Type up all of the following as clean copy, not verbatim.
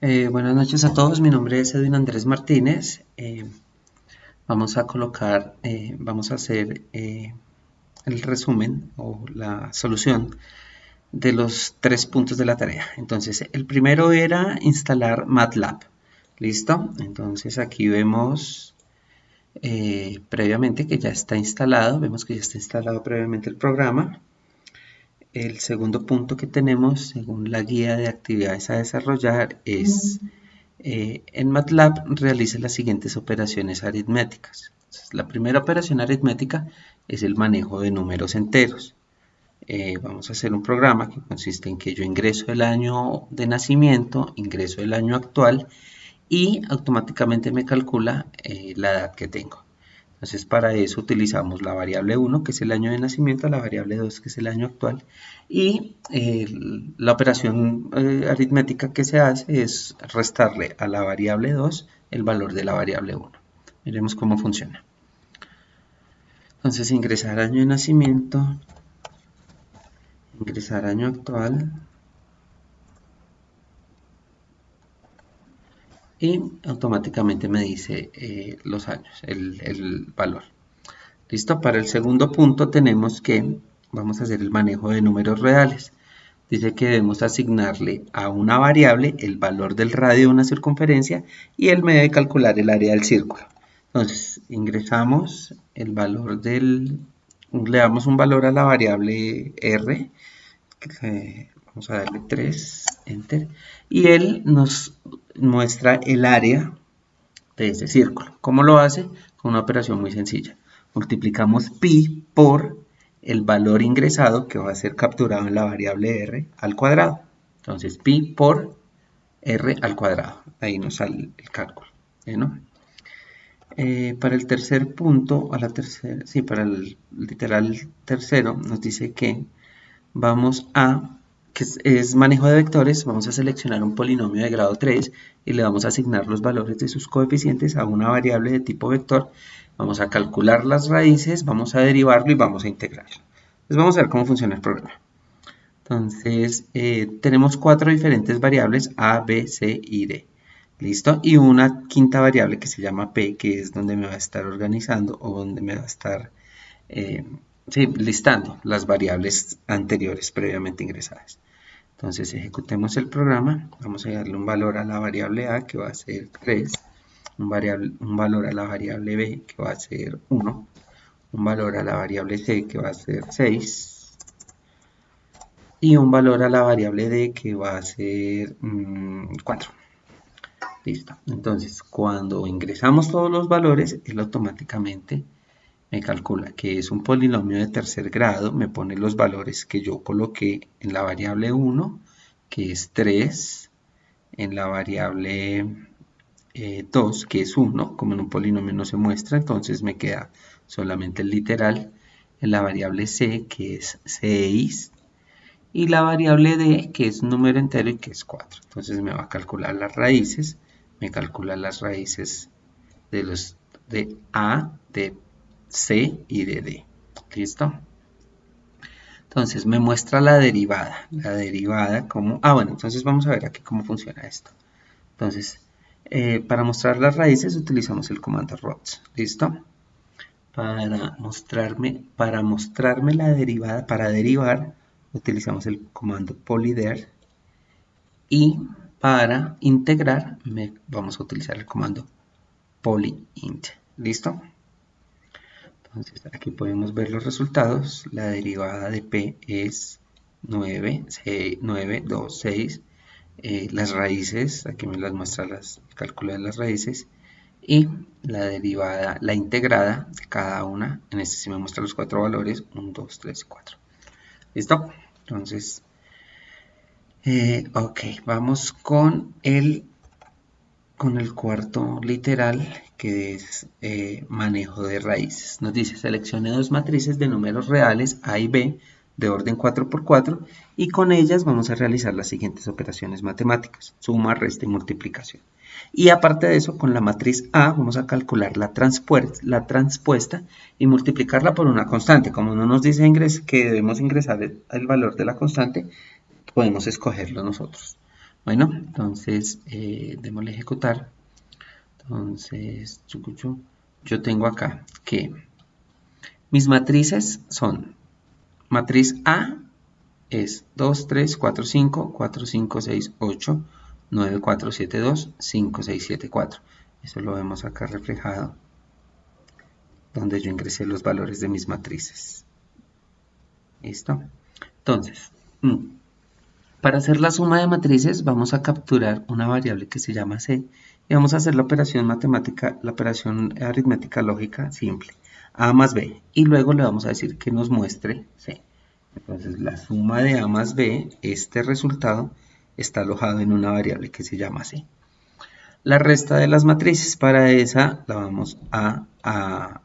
Buenas noches a todos, mi nombre es Edwin Andrés Martínez. Vamos a hacer el resumen o la solución de los 3 puntos de la tarea. Entonces, el primero era instalar MATLAB. ¿Listo? Entonces aquí vemos previamente que ya está instalado, vemos que ya está instalado previamente el programa. El segundo punto que tenemos, según la guía de actividades a desarrollar, es en MATLAB realice las siguientes operaciones aritméticas. Entonces, la primera operación aritmética es el manejo de números enteros. Vamos a hacer un programa que consiste en que yo ingreso el año de nacimiento, ingreso el año actual y automáticamente me calcula la edad que tengo. Entonces para eso utilizamos la variable 1, que es el año de nacimiento, la variable 2, que es el año actual, y la operación aritmética que se hace es restarle a la variable 2 el valor de la variable 1. Miremos cómo funciona. Entonces ingresar año de nacimiento, ingresar año actual, y automáticamente me dice los años, el valor. ¿Listo? Para el segundo punto tenemos que, vamos a hacer el manejo de números reales. Dice que debemos asignarle a una variable el valor del radio de una circunferencia y él me debe calcular el área del círculo. Entonces, ingresamos el valor le damos un valor a la variable r, vamos a darle 3, enter, y él nos muestra el área de ese círculo. ¿Cómo lo hace? Con una operación muy sencilla. Multiplicamos pi por el valor ingresado que va a ser capturado en la variable r al cuadrado. Entonces pi por r al cuadrado. Ahí nos sale el cálculo. ¿No? Para el tercer punto, para el literal tercero, nos dice que vamos a, que es manejo de vectores, vamos a seleccionar un polinomio de grado 3 y le vamos a asignar los valores de sus coeficientes a una variable de tipo vector. Vamos a calcular las raíces, vamos a derivarlo y vamos a integrarlo. Entonces vamos a ver cómo funciona el programa. Entonces tenemos 4 diferentes variables A, B, C y D. ¿Listo? Y una quinta variable que se llama P, que es donde me va a estar organizando o donde me va a estar listando las variables anteriores previamente ingresadas. Entonces ejecutemos el programa, vamos a darle un valor a la variable A que va a ser 3, un valor a la variable B que va a ser 1, un valor a la variable C que va a ser 6 y un valor a la variable D que va a ser 4. Listo. Entonces cuando ingresamos todos los valores, él automáticamente me calcula que es un polinomio de tercer grado, me pone los valores que yo coloqué en la variable 1, que es 3, en la variable 2, que es 1, como en un polinomio no se muestra, entonces me queda solamente el literal, en la variable c, que es 6, y la variable d, que es un número entero y que es 4. Entonces me va a calcular las raíces, me calcula las raíces de a, de C y de D. ¿Listo? Entonces me muestra la derivada. La derivada como... bueno, entonces vamos a ver aquí cómo funciona esto. Entonces, para mostrar las raíces utilizamos el comando rots. ¿Listo? Para mostrarme la derivada, para derivar, utilizamos el comando polyder. Y para integrar, vamos a utilizar el comando polyint. ¿Listo? Entonces aquí podemos ver los resultados. La derivada de P es 9, 2, 6. Las raíces, aquí me las muestra el cálculo de las raíces. Y la derivada, la integrada de cada una. En este sí me muestra los 4 valores, 1, 2, 3 y 4. ¿Listo? Entonces, ok, vamos con el cuarto literal, que es manejo de raíces. Nos dice seleccione 2 matrices de números reales A y B de orden 4×4 y con ellas vamos a realizar las siguientes operaciones matemáticas: suma, resta y multiplicación. Y aparte de eso, con la matriz A vamos a calcular la transpuesta y multiplicarla por una constante. Como no nos dice que debemos ingresar el valor de la constante, podemos escogerlo nosotros. Bueno, entonces démosle ejecutar. Entonces, yo tengo acá que mis matrices son, matriz A es 2, 3, 4, 5, 4, 5, 6, 8, 9, 4, 7, 2, 5, 6, 7, 4. Eso lo vemos acá reflejado, donde yo ingresé los valores de mis matrices. ¿Listo? Entonces, para hacer la suma de matrices vamos a capturar una variable que se llama C y vamos a hacer la operación matemática, la operación aritmética lógica simple, A más B, y luego le vamos a decir que nos muestre C. Entonces la suma de A más B, este resultado, está alojado en una variable que se llama C. La resta de las matrices, para esa la vamos a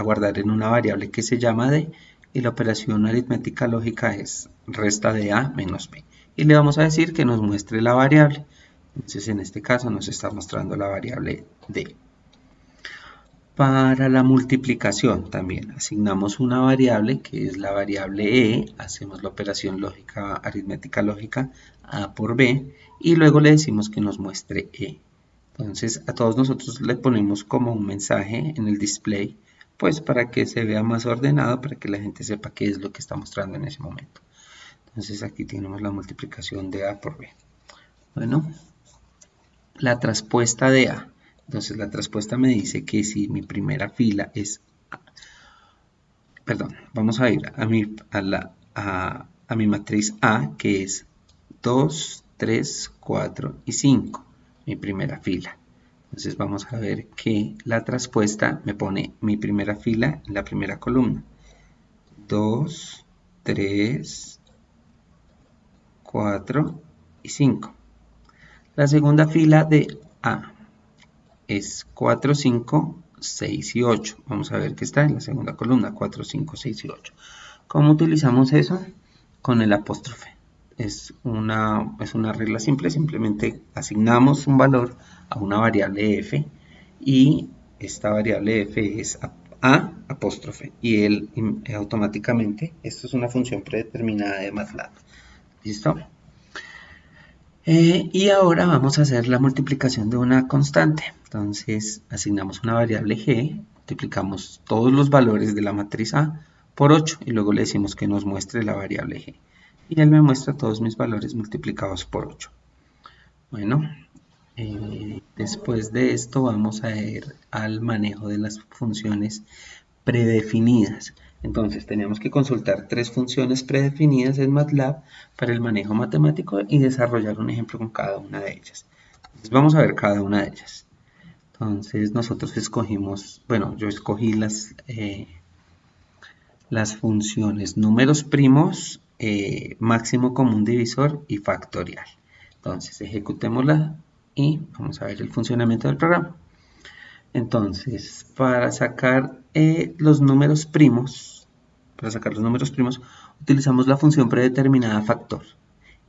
guardar en una variable que se llama D, y la operación aritmética lógica es resta de A menos B. Y le vamos a decir que nos muestre la variable. Entonces en este caso nos está mostrando la variable D. Para la multiplicación también asignamos una variable que es la variable E, hacemos la operación lógica, aritmética lógica A por B y luego le decimos que nos muestre E. Entonces a todos nosotros le ponemos como un mensaje en el display, pues para que se vea más ordenado, para que la gente sepa qué es lo que está mostrando en ese momento. Entonces aquí tenemos la multiplicación de A por B. Bueno, la traspuesta de A. Entonces la traspuesta me dice que si mi primera fila es A, perdón, vamos a ir a mi matriz A, que es 2, 3, 4 y 5, mi primera fila. Entonces vamos a ver que la traspuesta me pone mi primera fila en la primera columna. 2, 3, 4 y 5. La segunda fila de A es 4, 5, 6 y 8. Vamos a ver que está en la segunda columna, 4, 5, 6 y 8. ¿Cómo utilizamos eso? Con el apóstrofe. Es una regla simple, simplemente asignamos un valor a una variable f y esta variable f es a apóstrofe y él automáticamente, esto es una función predeterminada de MATLAB. ¿Listo? Y ahora vamos a hacer la multiplicación de una constante. Entonces asignamos una variable g, multiplicamos todos los valores de la matriz A por 8 y luego le decimos que nos muestre la variable g. Y él me muestra todos mis valores multiplicados por 8. Bueno, después de esto vamos a ir al manejo de las funciones predefinidas. Entonces tenemos que consultar 3 funciones predefinidas en MATLAB para el manejo matemático y desarrollar un ejemplo con cada una de ellas. Entonces vamos a ver cada una de ellas. Entonces nosotros escogimos, bueno, yo escogí las funciones números primos, máximo común divisor y factorial. Entonces ejecutémosla y vamos a ver el funcionamiento del programa. Entonces, para sacar los números primos, utilizamos la función predeterminada factor.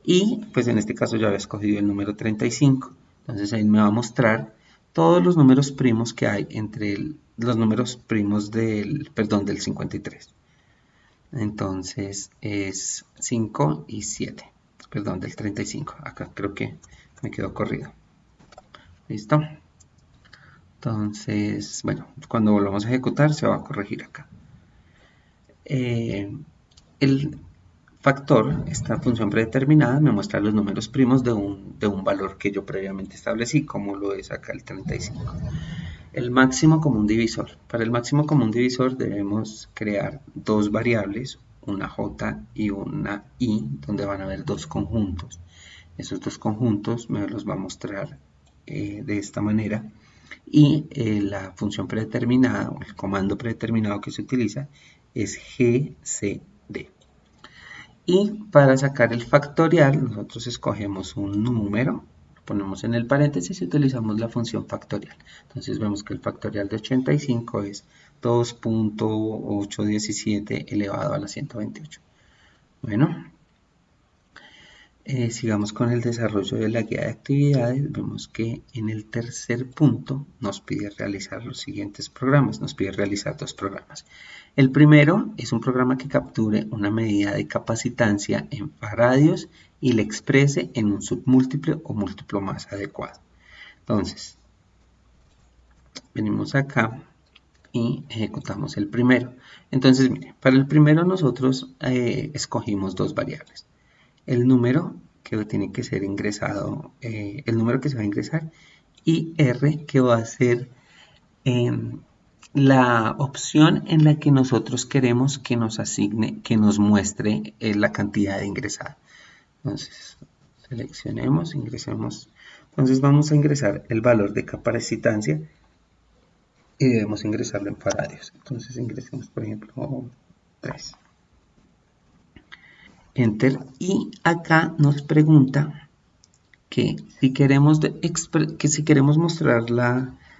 Y, pues en este caso yo había escogido el número 35. Entonces ahí me va a mostrar todos los números primos que hay entre los números primos del 53. Entonces es 5 y 7. Perdón, del 35. Acá creo que me quedó corrido. ¿Listo? Entonces, bueno, cuando volvamos a ejecutar se va a corregir acá. El factor, esta función predeterminada, me muestra los números primos de un valor que yo previamente establecí, como lo es acá el 35. El máximo común divisor. Para el máximo común divisor debemos crear dos variables, una j y una i, donde van a haber dos conjuntos. Esos dos conjuntos me los va a mostrar de esta manera. Y la función predeterminada, o el comando predeterminado que se utiliza, es gcd. Y para sacar el factorial, nosotros escogemos un número, lo ponemos en el paréntesis y utilizamos la función factorial. Entonces vemos que el factorial de 85 es 2.817 elevado a la 128. Bueno, Sigamos con el desarrollo de la guía de actividades. Vemos que en el tercer punto nos pide realizar los siguientes programas. Nos pide realizar dos programas. El primero es un programa que capture una medida de capacitancia en faradios y la exprese en un submúltiplo o múltiplo más adecuado. Entonces, venimos acá y ejecutamos el primero. Entonces, mire, para el primero nosotros escogimos dos variables. El número que tiene que ser ingresado, el número que se va a ingresar, y R, que va a ser la opción en la que nosotros queremos que nos asigne, que nos muestre la cantidad de ingresada. Entonces, seleccionemos, ingresemos. Entonces vamos a ingresar el valor de capacitancia y debemos ingresarlo en faradios. Entonces ingresemos, por ejemplo, 3. Enter, y acá nos pregunta que si queremos, mostrar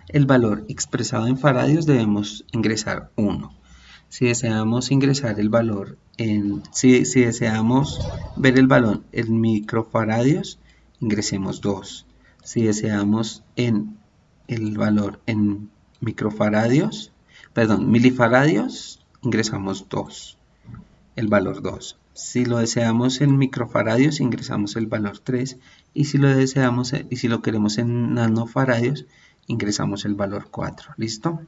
el valor expresado en faradios, debemos ingresar 1. Si deseamos ingresar el valor si deseamos ver el valor en microfaradios, ingresemos 2. Si deseamos el valor en milifaradios, ingresamos 2, el valor 2. Si lo deseamos en microfaradios, ingresamos el valor 3, y si lo queremos en nanofaradios, ingresamos el valor 4. ¿Listo?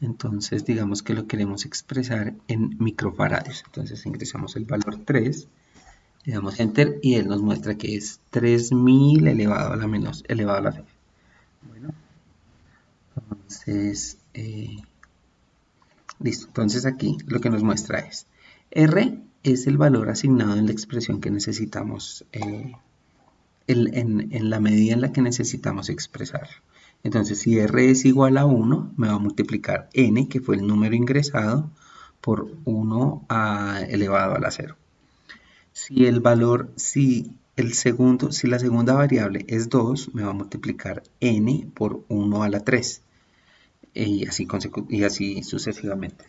Entonces digamos que lo queremos expresar en microfaradios. Entonces ingresamos el valor 3, le damos enter y él nos muestra que es 3000 elevado a la 6. Bueno, entonces listo. Entonces aquí lo que nos muestra es R es el valor asignado en la expresión que necesitamos, en la medida en la que necesitamos expresarlo. Entonces, si R es igual a 1, me va a multiplicar N, que fue el número ingresado, por 1 elevado a la 0. Si la segunda variable es 2, me va a multiplicar N por 1 a la 3. Y así sucesivamente.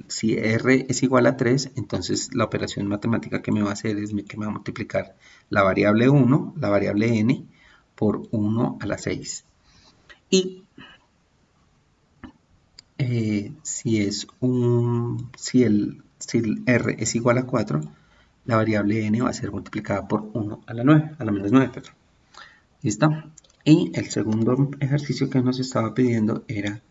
Si R es igual a 3, entonces la operación matemática que me va a hacer es que me va a multiplicar la variable 1, la variable N, por 1 a la 6. Y si el R es igual a 4, la variable N va a ser multiplicada por 1 a la menos 9. Perdón. ¿Listo? Y el segundo ejercicio que nos estaba pidiendo era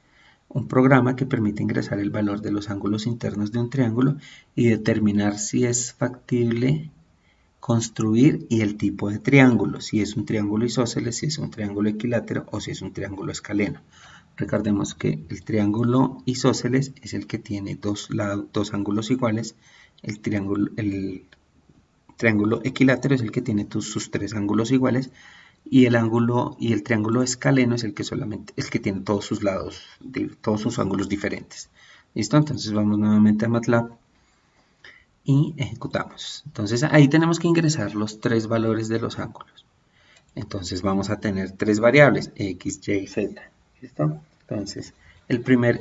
un programa que permite ingresar el valor de los ángulos internos de un triángulo y determinar si es factible construir y el tipo de triángulo, si es un triángulo isósceles, si es un triángulo equilátero o si es un triángulo escaleno. Recordemos que el triángulo isósceles es el que tiene dos ángulos iguales, el triángulo equilátero es el que tiene sus 3 ángulos iguales, y el triángulo escaleno es el que tiene todos sus lados, todos sus ángulos diferentes. ¿Listo? Entonces vamos nuevamente a MATLAB y ejecutamos. Entonces ahí tenemos que ingresar los 3 valores de los ángulos. Entonces vamos a tener 3 variables, x, y, z. ¿Listo? Entonces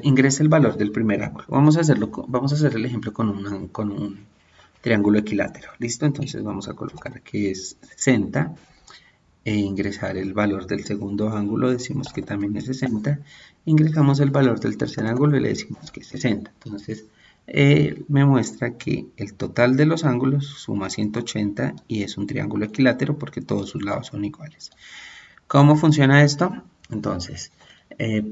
ingresa el valor del primer ángulo. Vamos a hacer el ejemplo con un triángulo equilátero. ¿Listo? Entonces vamos a colocar que es 60. Ingresar el valor del segundo ángulo, decimos que también es 60, ingresamos el valor del tercer ángulo y le decimos que es 60. Entonces me muestra que el total de los ángulos suma 180 y es un triángulo equilátero porque todos sus lados son iguales. ¿Cómo funciona esto? Entonces,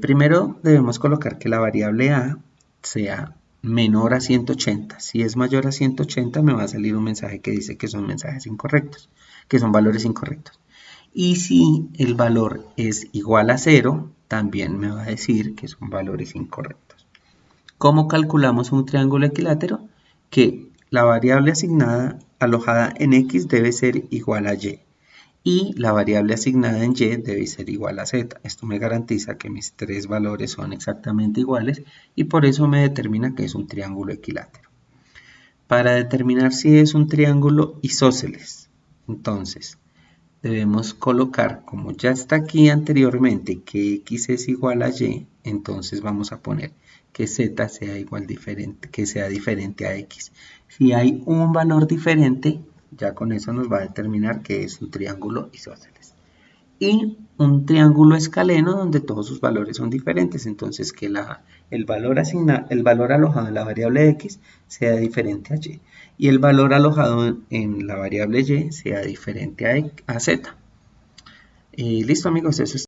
primero debemos colocar que la variable A sea menor a 180. Si es mayor a 180 me va a salir un mensaje que dice que son mensajes incorrectos, que son valores incorrectos. Y si el valor es igual a 0, también me va a decir que son valores incorrectos. ¿Cómo calculamos un triángulo equilátero? Que la variable asignada alojada en X debe ser igual a Y. Y la variable asignada en Y debe ser igual a Z. Esto me garantiza que mis 3 valores son exactamente iguales y por eso me determina que es un triángulo equilátero. Para determinar si es un triángulo isósceles, entonces debemos colocar, como ya está aquí anteriormente, que X es igual a Y, entonces vamos a poner que Z sea diferente a X. Si hay un valor diferente, Ya con eso nos va a determinar que es un triángulo isósceles. Y un triángulo escaleno donde todos sus valores son diferentes, entonces que el valor alojado en la variable x sea diferente a y, y el valor alojado en la variable y sea diferente a z. Listo, amigos, eso es